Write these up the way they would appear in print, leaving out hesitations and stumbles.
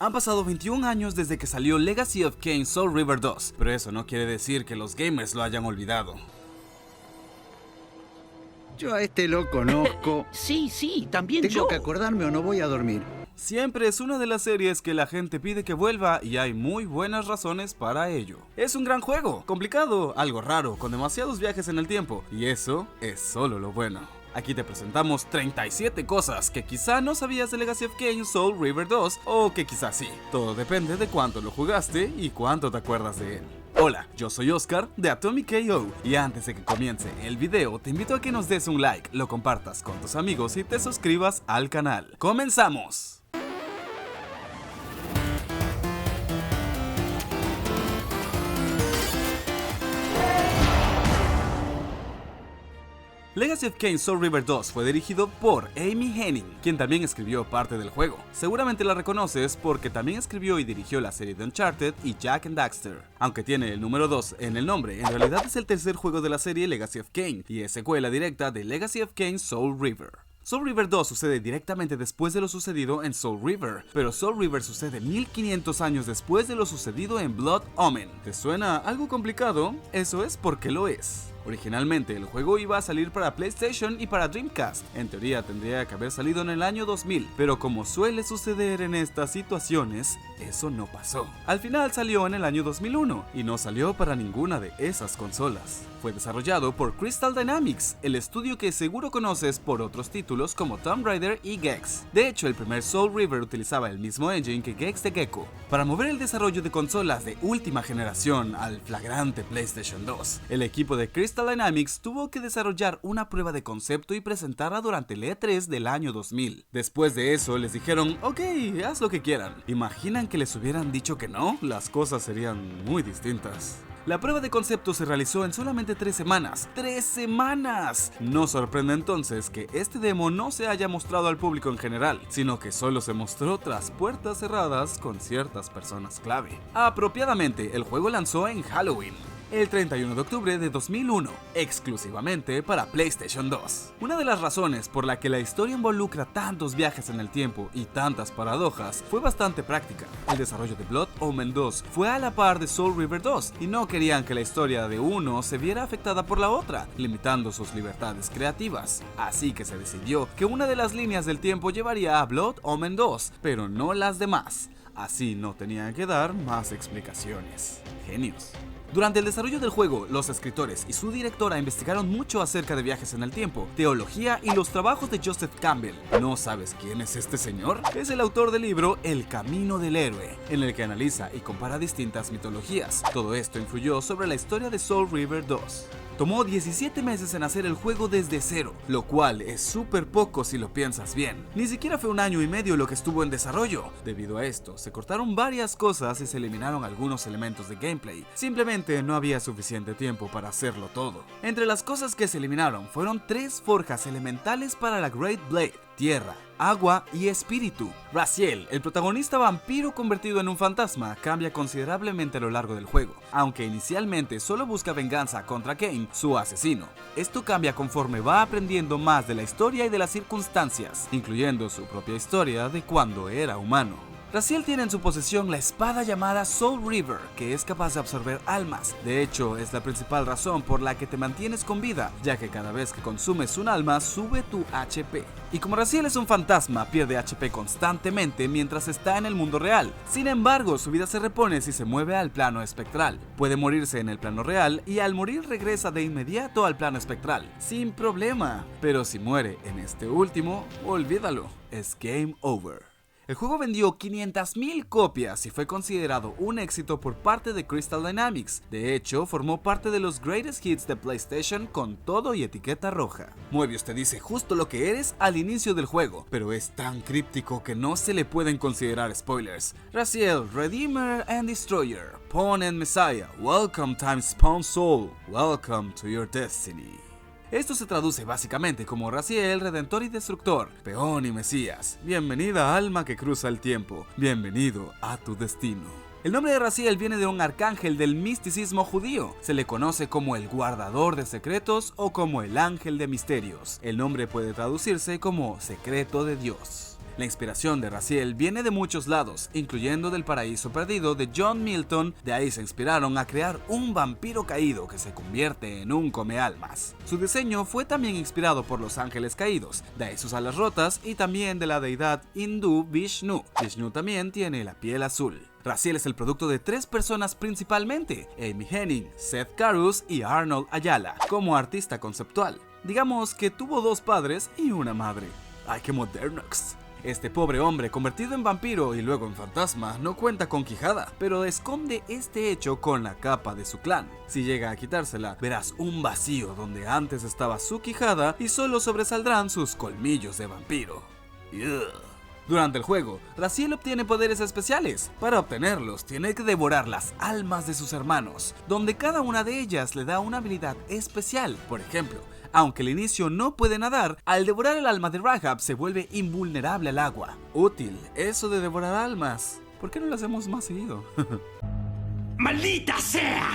Han pasado 21 años desde que salió Legacy of Kain Soul River 2, pero eso no quiere decir que los gamers lo hayan olvidado. Yo a este lo conozco. Sí, también Tengo yo. que acordarme o no voy a dormir. Siempre es una de las series que la gente pide que vuelva y hay muy buenas razones para ello. Es un gran juego, complicado, algo raro, con demasiados viajes en el tiempo, y eso es solo lo bueno. Aquí te presentamos 37 cosas que quizá no sabías de Legacy of Kain Soul River 2 o que quizá sí. Todo depende de cuánto lo jugaste y cuánto te acuerdas de él. Hola, yo soy Oscar de Atomic KO y antes de que comience el video te invito a que nos des un like, lo compartas con tus amigos y te suscribas al canal. ¡Comenzamos! Legacy of Kain Soul River 2 fue dirigido por Amy Hennig, quien también escribió parte del juego. Seguramente la reconoces porque también escribió y dirigió la serie de Uncharted y Jak and Daxter. Aunque tiene el número 2 en el nombre, en realidad es el tercer juego de la serie Legacy of Kain y es secuela directa de Legacy of Kain Soul River. Soul River 2 sucede directamente después de lo sucedido en Soul River, pero Soul River sucede 1500 años después de lo sucedido en Blood Omen. ¿Te suena algo complicado? Eso es porque lo es. Originalmente el juego iba a salir para PlayStation y para Dreamcast. En teoría tendría que haber salido en el año 2000, pero como suele suceder en estas situaciones, eso no pasó. Al final salió en el año 2001 y no salió para ninguna de esas consolas. Fue desarrollado por Crystal Dynamics, el estudio que seguro conoces por otros títulos como Tomb Raider y Gex. De hecho, el primer Soul River utilizaba el mismo engine que Gex de Gecko. Para mover el desarrollo de consolas de última generación al flagrante PlayStation 2, el equipo de Crystal Dynamics tuvo que desarrollar una prueba de concepto y presentarla durante el E3 del año 2000. Después de eso les dijeron, ok, haz lo que quieran. ¿Imaginan que les hubieran dicho que no? Las cosas serían muy distintas. La prueba de concepto se realizó en solamente 3 semanas. ¡3 semanas! No sorprende entonces que este demo no se haya mostrado al público en general, sino que solo se mostró tras puertas cerradas con ciertas personas clave. Apropiadamente, el juego lanzó en Halloween, el 31 de octubre de 2001, exclusivamente para PlayStation 2. Una de las razones por la que la historia involucra tantos viajes en el tiempo y tantas paradojas fue bastante práctica. El desarrollo de Blood Omen 2 fue a la par de Soul River 2 y no querían que la historia de uno se viera afectada por la otra, limitando sus libertades creativas. Así que se decidió que una de las líneas del tiempo llevaría a Blood Omen 2, pero no las demás. Así no tenían que dar más explicaciones. Genios. Durante el desarrollo del juego, los escritores y su directora investigaron mucho acerca de viajes en el tiempo, teología y los trabajos de Joseph Campbell. ¿No sabes quién es este señor? Es el autor del libro El Camino del Héroe, en el que analiza y compara distintas mitologías. Todo esto influyó sobre la historia de Soul River 2. Tomó 17 meses en hacer el juego desde cero, lo cual es súper poco si lo piensas bien. Ni siquiera fue 1 año y medio lo que estuvo en desarrollo. Debido a esto, se cortaron varias cosas y se eliminaron algunos elementos de gameplay. Simplemente no había suficiente tiempo para hacerlo todo. Entre las cosas que se eliminaron fueron 3 forjas elementales para la Great Blade: tierra, agua y espíritu. Raziel, el protagonista vampiro convertido en un fantasma, cambia considerablemente a lo largo del juego, aunque inicialmente solo busca venganza contra Kain, su asesino. Esto cambia conforme va aprendiendo más de la historia y de las circunstancias, incluyendo su propia historia de cuando era humano. Raziel tiene en su posesión la espada llamada Soul River, que es capaz de absorber almas. De hecho, es la principal razón por la que te mantienes con vida, ya que cada vez que consumes un alma, sube tu HP. Y como Raziel es un fantasma, pierde HP constantemente mientras está en el mundo real. Sin embargo, su vida se repone si se mueve al plano espectral. Puede morirse en el plano real y al morir regresa de inmediato al plano espectral, sin problema. Pero si muere en este último, olvídalo, es game over. El juego vendió 500,000 copias y fue considerado un éxito por parte de Crystal Dynamics. De hecho, formó parte de los Greatest Hits de PlayStation con todo y etiqueta roja. Moebius te dice justo lo que eres al inicio del juego, pero es tan críptico que no se le pueden considerar spoilers. Raziel, Redeemer and Destroyer, Pawn and Messiah, welcome time Spawn Soul, welcome to your destiny. Esto se traduce básicamente como Raziel, Redentor y Destructor, Peón y Mesías. Bienvenida alma que cruza el tiempo, bienvenido a tu destino. El nombre de Raziel viene de un arcángel del misticismo judío. Se le conoce como el guardador de secretos o como el ángel de misterios. El nombre puede traducirse como secreto de Dios. La inspiración de Raziel viene de muchos lados, incluyendo del Paraíso Perdido de John Milton. De ahí se inspiraron a crear un vampiro caído que se convierte en un comealmas. Su diseño fue también inspirado por los ángeles caídos, de ahí sus alas rotas, y también de la deidad hindú Vishnu. Vishnu también tiene la piel azul. Raziel es el producto de 3 personas principalmente: Amy Hennig, Seth Carus y Arnold Ayala, como artista conceptual. Digamos que tuvo 2 padres y una madre. ¡Ay, qué modernox! Este pobre hombre, convertido en vampiro y luego en fantasma, no cuenta con quijada, pero esconde este hecho con la capa de su clan. Si llega a quitársela, verás un vacío donde antes estaba su quijada y solo sobresaldrán sus colmillos de vampiro. ¡Ugh! Durante el juego, Raziel obtiene poderes especiales. Para obtenerlos, tiene que devorar las almas de sus hermanos, donde cada una de ellas le da una habilidad especial. Por ejemplo, aunque al inicio no puede nadar, al devorar el alma de Rahab se vuelve invulnerable al agua. Útil, eso de devorar almas. ¿Por qué no lo hacemos más seguido? ¡Maldita sea!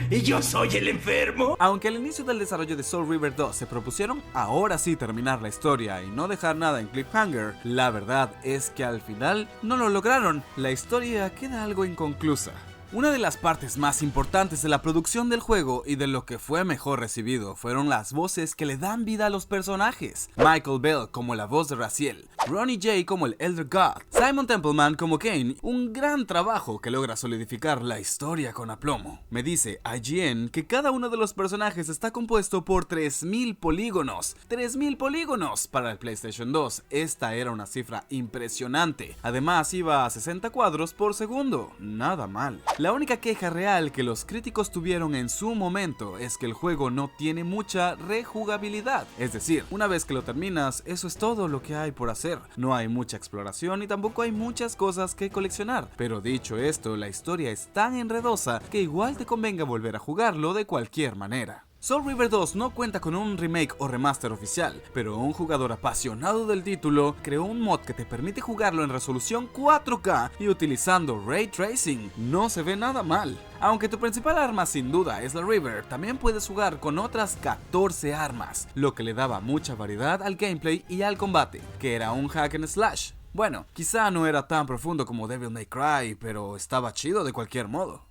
¿Y yo soy el enfermo? Aunque al inicio del desarrollo de Soul River 2 se propusieron ahora sí terminar la historia y no dejar nada en cliffhanger, la verdad es que al final no lo lograron. La historia queda algo inconclusa. Una de las partes más importantes de la producción del juego y de lo que fue mejor recibido fueron las voces que le dan vida a los personajes. Michael Bell como la voz de Raziel, Ronnie J como el Elder God, Simon Templeman como Kane, un gran trabajo que logra solidificar la historia con aplomo. Me dice IGN que cada uno de los personajes está compuesto por 3000 polígonos. 3000 polígonos para el PlayStation 2, esta era una cifra impresionante. Además iba a 60 cuadros por segundo, nada mal. La única queja real que los críticos tuvieron en su momento es que el juego no tiene mucha rejugabilidad. Es decir, una vez que lo terminas, eso es todo lo que hay por hacer. No hay mucha exploración y tampoco hay muchas cosas que coleccionar. Pero dicho esto, la historia es tan enredosa que igual te convenga volver a jugarlo de cualquier manera. Soul River 2 no cuenta con un remake o remaster oficial, pero un jugador apasionado del título creó un mod que te permite jugarlo en resolución 4K y utilizando Ray Tracing. No se ve nada mal. Aunque tu principal arma sin duda es la River, también puedes jugar con otras 14 armas, lo que le daba mucha variedad al gameplay y al combate, que era un hack and slash. Bueno, quizá no era tan profundo como Devil May Cry, pero estaba chido de cualquier modo.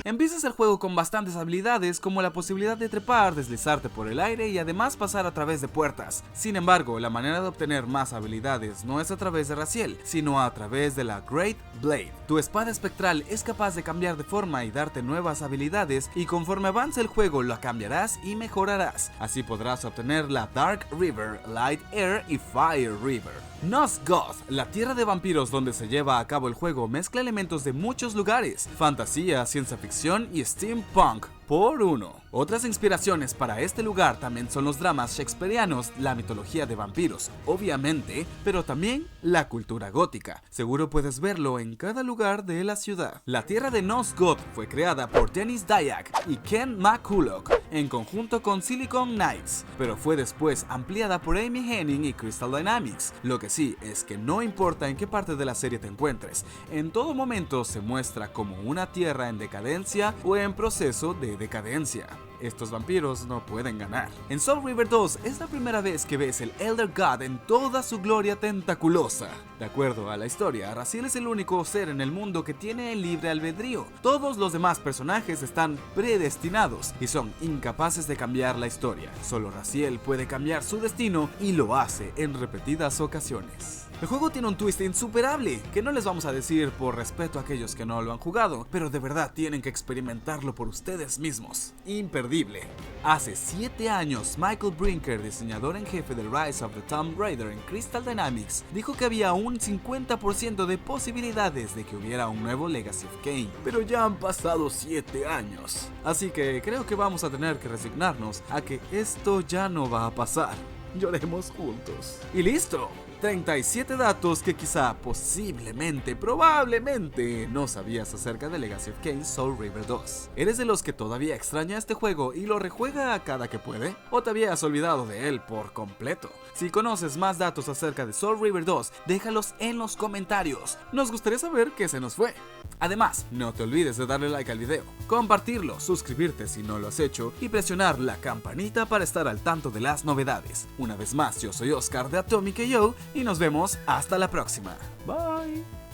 Empiezas el juego con bastantes habilidades, como la posibilidad de trepar, deslizarte por el aire y además pasar a través de puertas. Sin embargo, la manera de obtener más habilidades no es a través de Raziel, sino a través de la Great Blade. Tu espada espectral es capaz de cambiar de forma y darte nuevas habilidades, y conforme avance el juego la cambiarás y mejorarás. Así podrás obtener la Dark River, Light Air y Fire River. Nosgoth, la tierra de vampiros donde se lleva a cabo el juego, mezcla elementos de muchos lugares: fantasía, ciencia ficción y steampunk por uno. Otras inspiraciones para este lugar también son los dramas shakespearianos, la mitología de vampiros, obviamente, pero también la cultura gótica. Seguro puedes verlo en cada lugar de la ciudad. La tierra de Nosgoth fue creada por Dennis Dyack y Ken McCulloch en conjunto con Silicon Knights, pero fue después ampliada por Amy Hennig y Crystal Dynamics. Lo que sí es que no importa en qué parte de la serie te encuentres, en todo momento se muestra como una tierra en decadencia o en proceso de decadencia. Estos vampiros no pueden ganar. En Soul River 2 es la primera vez que ves el Elder God en toda su gloria tentaculosa. De acuerdo a la historia, Raziel es el único ser en el mundo que tiene el libre albedrío. Todos los demás personajes están predestinados y son incapaces de cambiar la historia. Solo Raziel puede cambiar su destino y lo hace en repetidas ocasiones. El juego tiene un twist insuperable, que no les vamos a decir por respeto a aquellos que no lo han jugado, pero de verdad tienen que experimentarlo por ustedes mismos. Imperdible. Hace 7 años, Michael Brinker, diseñador en jefe de Rise of the Tomb Raider en Crystal Dynamics, dijo que había un 50% de posibilidades de que hubiera un nuevo Legacy of Kain, pero ya han pasado 7 años. Así que creo que vamos a tener que resignarnos a que esto ya no va a pasar. Lloremos juntos. ¡Y listo! 37 datos que quizá, posiblemente, probablemente no sabías acerca de Legacy of Kain Soul River 2. ¿Eres de los que todavía extraña este juego y lo rejuega a cada que puede? ¿O te habías olvidado de él por completo? Si conoces más datos acerca de Soul River 2, déjalos en los comentarios. Nos gustaría saber qué se nos fue. Además, no te olvides de darle like al video, compartirlo, suscribirte si no lo has hecho y presionar la campanita para estar al tanto de las novedades. Una vez más, yo soy Oscar de Atomic AO y nos vemos hasta la próxima. Bye.